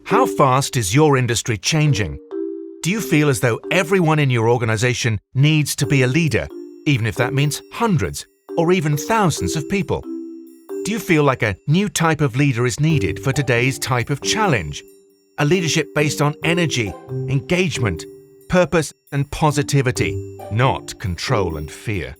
How fast is your industry changing? Do you feel as though everyone in your organization needs to be a leader, even if that means hundreds or even thousands of people? Do you feel like a new type of leader is needed for today's type of challenge? A leadership based on energy, engagement, purpose and positivity, not control and fear.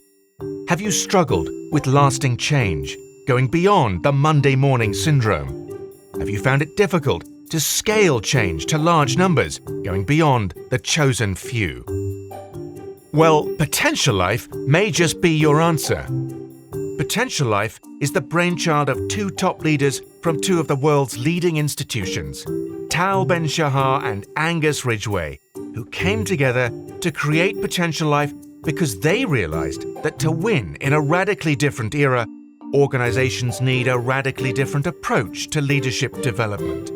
Have you struggled with lasting change, going beyond the Monday morning syndrome? Have you found it difficult to scale change to large numbers, going beyond the chosen few? Well, Potential Life may just be your answer. Potential Life is the brainchild of two top leaders from two of the world's leading institutions, Tal Ben-Shahar and Angus Ridgway, who came together to create Potential Life because they realized that to win in a radically different era, organizations need a radically different approach to leadership development.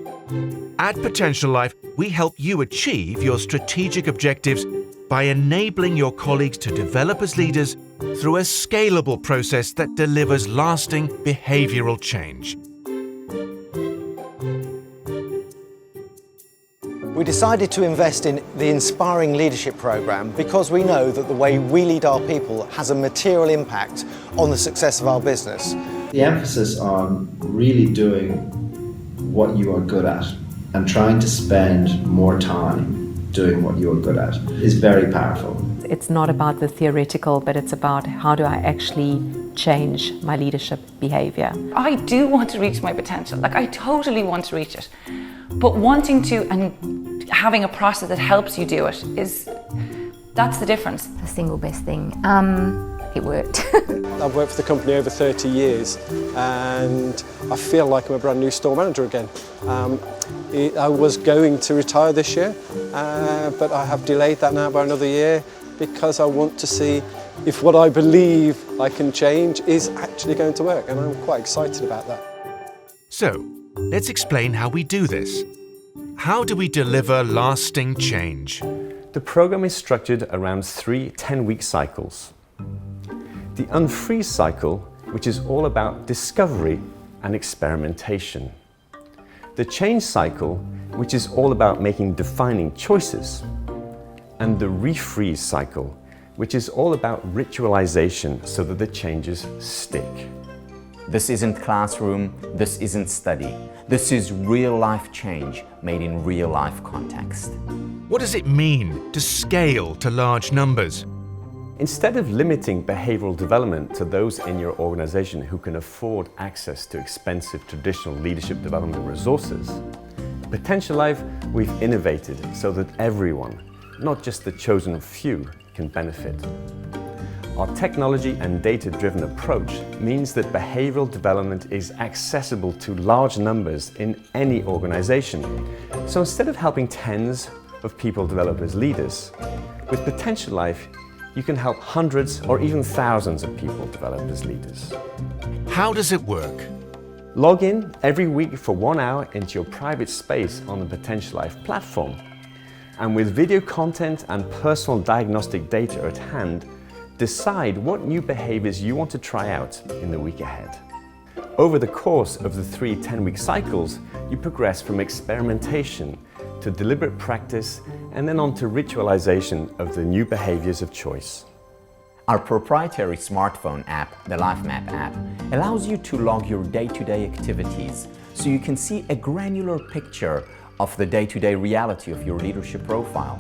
At Potential Life, we help you achieve your strategic objectives by enabling your colleagues to develop as leaders through a scalable process that delivers lasting behavioral change. We decided to invest in the Inspiring Leadership Programme because we know that the way we lead our people has a material impact on the success of our business. The emphasis on really doing what you are good at and trying to spend more time doing what you are good at is very powerful. It's not about the theoretical, but it's about how do I actually change my leadership behavior. I do want to reach my potential, like I totally want to reach it. But wanting to and having a process that helps you do it that's the difference. The single best thing. It worked. I've worked for the company over 30 years and I feel like I'm a brand new store manager again. I was going to retire this year, but I have delayed that now by another year because I want to see if what I believe I can change is actually going to work, and I'm quite excited about that. So, let's explain how we do this. How do we deliver lasting change? The program is structured around 3 10-week cycles. The unfreeze cycle, which is all about discovery and experimentation. The change cycle, which is all about making defining choices. And the refreeze cycle, which is all about ritualization so that the changes stick. This isn't classroom, this isn't study. This is real-life change made in real-life context. What does it mean to scale to large numbers? Instead of limiting behavioral development to those in your organization who can afford access to expensive traditional leadership development resources, Potential Life, we've innovated so that everyone, not just the chosen few, can benefit. Our technology and data-driven approach means that behavioral development is accessible to large numbers in any organization. So instead of helping tens of people develop as leaders, with Potential Life, you can help hundreds or even thousands of people develop as leaders. How does it work? Log in every week for 1 hour into your private space on the Potential Life platform. And with video content and personal diagnostic data at hand, decide what new behaviors you want to try out in the week ahead. Over the course of the 3 10-week cycles, you progress from experimentation to deliberate practice and then on to ritualization of the new behaviors of choice. Our proprietary smartphone app, the LifeMap app, allows you to log your day-to-day activities so you can see a granular picture of the day-to-day reality of your leadership profile.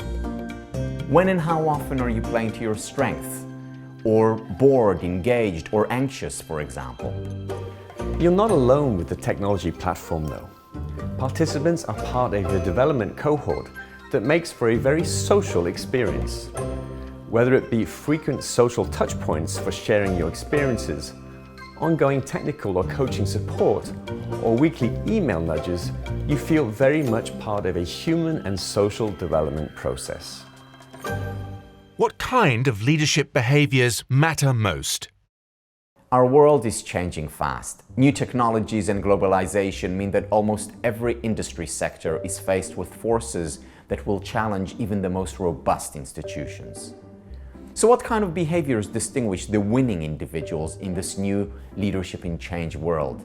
When and how often are you playing to your strengths? Or bored, engaged, or anxious, for example? You're not alone with the technology platform though. Participants are part of a development cohort that makes for a very social experience. Whether it be frequent social touchpoints for sharing your experiences, ongoing technical or coaching support, or weekly email nudges, you feel very much part of a human and social development process. What kind of leadership behaviors matter most? Our world is changing fast. New technologies and globalization mean that almost every industry sector is faced with forces that will challenge even the most robust institutions. So what kind of behaviors distinguish the winning individuals in this new leadership in change world?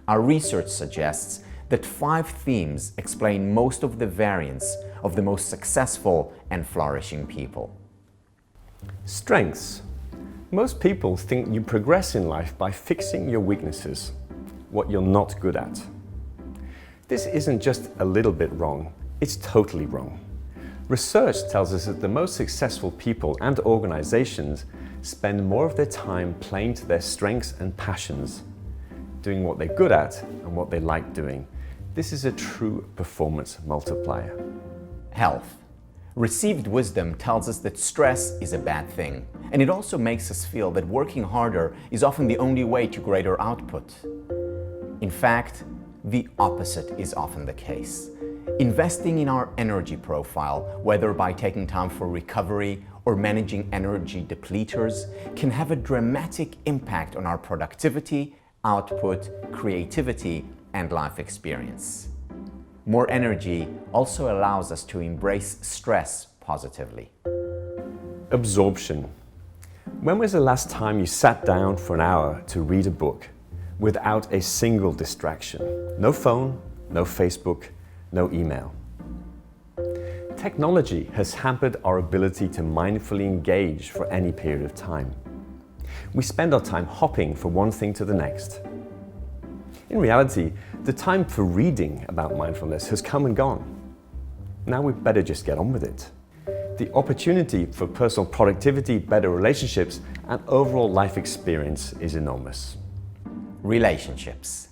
Our research suggests that 5 themes explain most of the variance of the most successful and flourishing people. Strengths. Most people think you progress in life by fixing your weaknesses, what you're not good at. This isn't just a little bit wrong, it's totally wrong. Research tells us that the most successful people and organizations spend more of their time playing to their strengths and passions, doing what they're good at and what they like doing. This is a true performance multiplier. Health. Received wisdom tells us that stress is a bad thing, and it also makes us feel that working harder is often the only way to greater output. In fact, the opposite is often the case. Investing in our energy profile, whether by taking time for recovery or managing energy depleters, can have a dramatic impact on our productivity, output, creativity, and life experience. More energy also allows us to embrace stress positively. Absorption. When was the last time you sat down for an hour to read a book without a single distraction? No phone, no Facebook, no email. Technology has hampered our ability to mindfully engage for any period of time. We spend our time hopping from one thing to the next. In reality, the time for reading about mindfulness has come and gone. Now we'd better just get on with it. The opportunity for personal productivity, better relationships, and overall life experience is enormous. Relationships.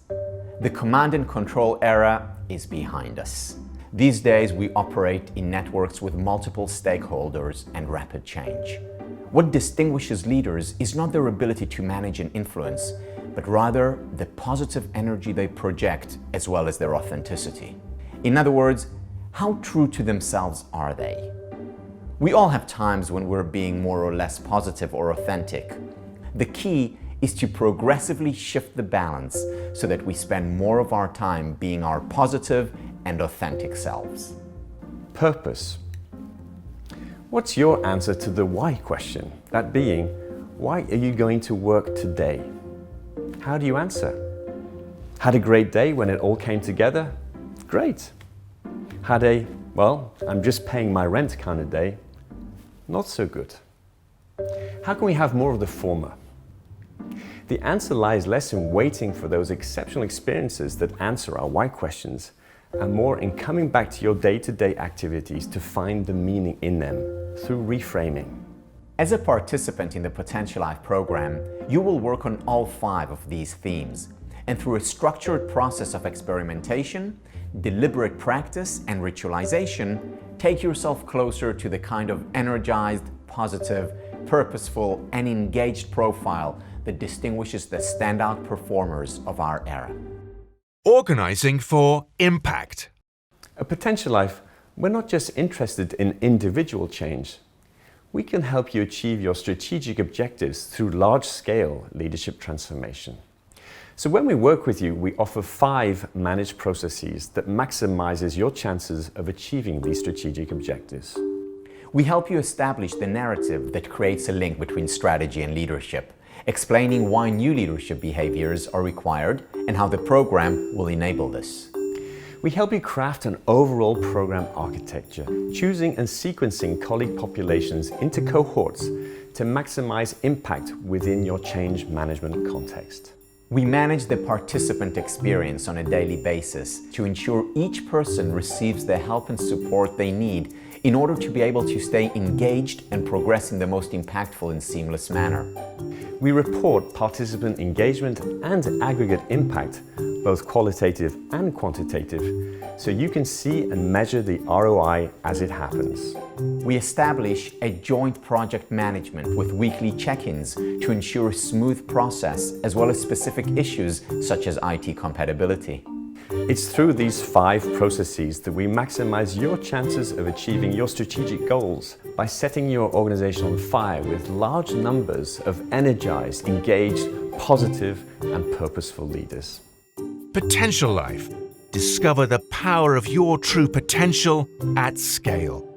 The command and control era is behind us. These days we operate in networks with multiple stakeholders and rapid change. What distinguishes leaders is not their ability to manage and influence, but rather the positive energy they project as well as their authenticity. In other words, how true to themselves are they? We all have times when we're being more or less positive or authentic. The key is to progressively shift the balance so that we spend more of our time being our positive and authentic selves. Purpose. What's your answer to the why question? That being, why are you going to work today? How do you answer? Had a great day when it all came together? Great. Had a, well, I'm just paying my rent kind of day? Not so good. How can we have more of the former? The answer lies less in waiting for those exceptional experiences that answer our why questions, and more in coming back to your day-to-day activities to find the meaning in them through reframing. As a participant in the Potential Life program, you will work on all 5 of these themes, and through a structured process of experimentation, deliberate practice, and ritualization, take yourself closer to the kind of energized, positive, purposeful, and engaged profile that distinguishes the standout performers of our era. Organising for impact. At Potential Life, we're not just interested in individual change. We can help you achieve your strategic objectives through large-scale leadership transformation. So when we work with you, we offer 5 managed processes that maximizes your chances of achieving these strategic objectives. We help you establish the narrative that creates a link between strategy and leadership, explaining why new leadership behaviors are required and how the program will enable this. We help you craft an overall program architecture, choosing and sequencing colleague populations into cohorts to maximize impact within your change management context. We manage the participant experience on a daily basis to ensure each person receives the help and support they need in order to be able to stay engaged and progress in the most impactful and seamless manner. We report participant engagement and aggregate impact, both qualitative and quantitative, so you can see and measure the ROI as it happens. We establish a joint project management with weekly check-ins to ensure a smooth process as well as specific issues such as IT compatibility. It's through these 5 processes that we maximize your chances of achieving your strategic goals by setting your organization on fire with large numbers of energized, engaged, positive, and purposeful leaders. Potential Life. Discover the power of your true potential at scale.